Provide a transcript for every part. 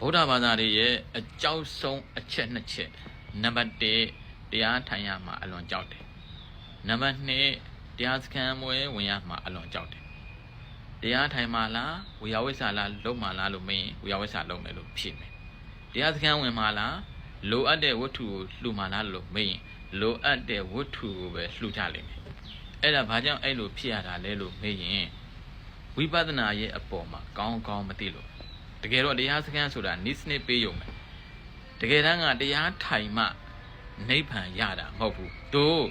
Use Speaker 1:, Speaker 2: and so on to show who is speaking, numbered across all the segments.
Speaker 1: ဗုဒ္ဓဘာသာရဲ့အကြောက်ဆုံးအချက်နှစ်ချက်နံပါတ်1တရားထိုင်ရမှာအလွန်ကြောက်တယ်နံပါတ်2တရားစခန်းမွေးဝင်ရမှာအလွန်ကြောက်တယ်တရားထိုင်မှာလားဝေယဝိဆာလားလုံမှာလားလို့မင်းဝေယဝိဆာလုံမယ်လို့ဖြေမယ်တရားစခန်းဝင်မှာလားလိုအပ်တဲ့ဝတ္ထုကိုလှူမှာလားလို့မင်းလိုအပ်တဲ့ဝတ္ထုကိုပဲလှူကြလိမ့်မယ်အဲ့ဒါဘာကြောင့်အဲ့လိုဖြစ်ရတာလဲလို့မေးရင်ဝိပဿနာရဲ့အပေါ်မှာကောင်းကောင်းမသိလို့တကယ်တော့တရားစခန်းဆိုတာနိစနစ်ပေးရုံပဲတကယ်တမ်းကတရားထိုင်မှနိဗ္ဗာန်ရတာမဟုတ်ဘူးတို့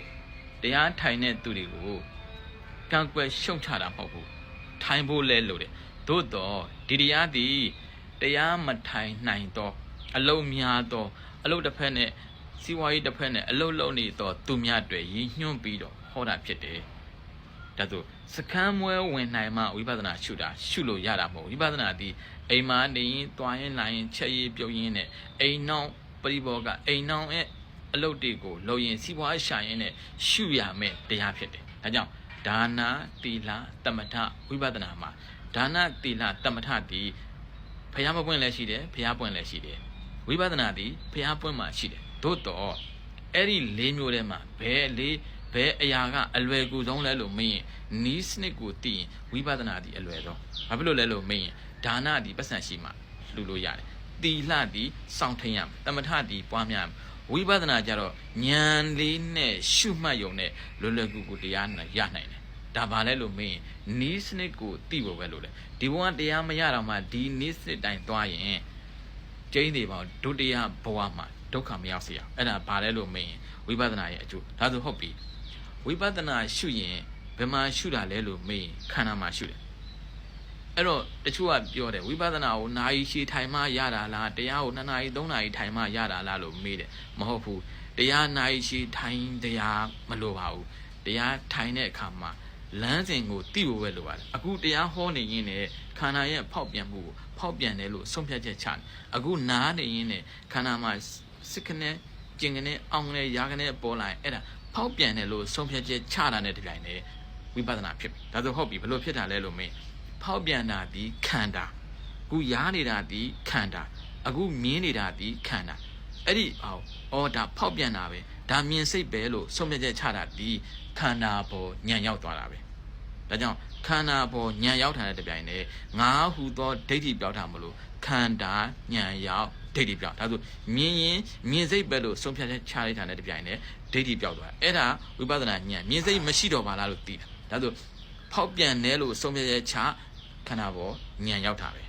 Speaker 1: တရားထိုင်တဲ့သူတွေကိုကံကွယ်ရှုံချတာမဟုတ်ဘူးထိုင်ဖို့လဲလို့တယ်သို့တော့ဒီတရားသည်တရားမထိုင်နိုင်တော့အလုံးများတော့အလုံးတစ်ဖက်နဲ့စီဝါရေးတစ်ဖက်နဲ့အလုံးလုံးနေတော့သူများတွေရည်ညွှန်းပြီးတော့ဟောတာဖြစ်တယ်ဒါဆိုစခန်းမွဲဝင်နိုင်မှဝိပဿနာရှုတာရှုလို့ရတာမဟုတ်ဝိပဿနာသည်အိမ်မှာနေရင်တွားရင်လာရင်ချက်ရည်ပြုတ်ရင်းနဲ့အိမ်နောက်ပရိဘောကအိမ်နောက်ရဲ့အလုပ်တွေကိုလုပ်ရင်စီးပွားရှာရင်နဲ့ရှုရမယ်တရားဖြစ်တယ်ဒါကြောင့်ဒါနာသီလတမထဝိပဿနာမှာဒါနာသီလတမထသည်ဖျားမပွင့်လည်းရှိတယ်ဖျားပွင့်လည်းရှိတယ်ဝိပဿနာသည်ဖျားပွင့်မှရှိတယ်သို့တော့အဲ့ဒီ၄မျိုးထဲမှာဘယ်အရာကအလွယ်ကူဆုံးလဲလို့မင်းနီးစနစ်ကိုသိရင်ဝိပဿနာသည်အလွယ်ဆုံးဘာဖြစ်လို့လဲလို့မင်းဒါနသည်ပတ်စံရှိမှလှူလို့ရတယ်သီလသည်စောင့်ထိန်ရမယ်တမထသည်ပွားများဝိပဿနာကြတော့ဉာဏ်လေးနဲ့ရှုမှတ်ယုံနဲ့လွယ်လွယ်ကူကူတရားရနိုင်တယ်ဒါဘာလဲလို့မင်းနီးစနစ်ကိုသိဖို့ပဲလို့လေဒီဘဝတရားမရတော့မှဒီနီးစနစ်တိုင်းသွားရင်ကျင်းနေပါဒုတိယဘဝမှာဒုက္ခမရောက်စေရအဲ့ဒါဘာလဲလို့မင်းဝိပဿနာရဲ့အကျိုးဒါဆိုဟုတ်ပြီဝိပဿနာရှုရင်ဘယ်မှာရှုတာလဲလို့မေးခန္ဓာမှာရှုတယ်အဲ့တော့တချို့ကပြောတယ်ဝိပဿနာကိုနာယီရှည်ထိုင်မှရတာလားတရားကို2နာရီ3နာရီထိုင်မှရတာလားလို့မေးတယ်မဟုတ်ဘူးတရားနာယီရှည်ထိုင်တရားမလိုပါဘူးတရားထိုင်တဲ့အခါမှာလမ်းစဉ်ကိုသိဖို့ပဲလိုပါတယ်အခုတရားဟောနေရင်းနဲ့ခန္ဓာရဲ့ဖောက်ပြန်မှုကိုဖောက်ပြန်တယ်လို့ဆုံးဖြတ်ချက်ချတယ်အခုနားနေရင်းနဲ့ခန္ဓာမှာစစ်ခနဲ့ကျင်ကနေအောင်ကနေရာကနေပေါ်လာရင်အဲ့ဒါဖောက်ပြန်တယ်လို့ဆုံးဖြတ်ချက်ချတာနဲ့ဒီတိုင်းနဲ့ဝိပဿနာဖြစ်ပြီဒါဆိုဟုတ်ပြီဘယ်လိုဖြစ်တာလဲလို့မေးဖောက်ပြန်တာဒီခန္ဓာအခုရားနေတာဒီခန္ဓာအခုမြင်နေတာဒီခန္ဓာအဲ့ဒီအော်ဒါဖောက်ပြန်တာပဲဒါမြင်စိတ်ပဲလို့ဆုံးဖြတ်ချက်ချတာဒီခန္ဓာပေါ်ညံရောက်သွားတာပဲဒါကြောင့်ခန္ဓာပေါ်ညံရောက်ထားတဲ့တပြိုင်တည်းငါဟူသောဒိဋ္ဌိပြောက်တာမလို့ခန္ဓာညံရောက်ဒိဋ္ဌိပြောက်ဒါဆိုမြင်ရင်မြင်စိတ်ပဲလို့ဆုံးဖြတ်ချက်ချလိုက်တာနဲ့တပြိုင်တည်းဒိဋ္ဌိပြောက်သွားအဲ့ဒါဝိပဿနာဉာဏ်မြင်စိတ်မရှိတော့ပါလားလို့သိတာဒါဆိုဖောက်ပြန်တယ်လို့ဆုံးဖြတ်ချက်ချခန္ဓာပေါ်ဉာဏ်ရောက်တာပဲ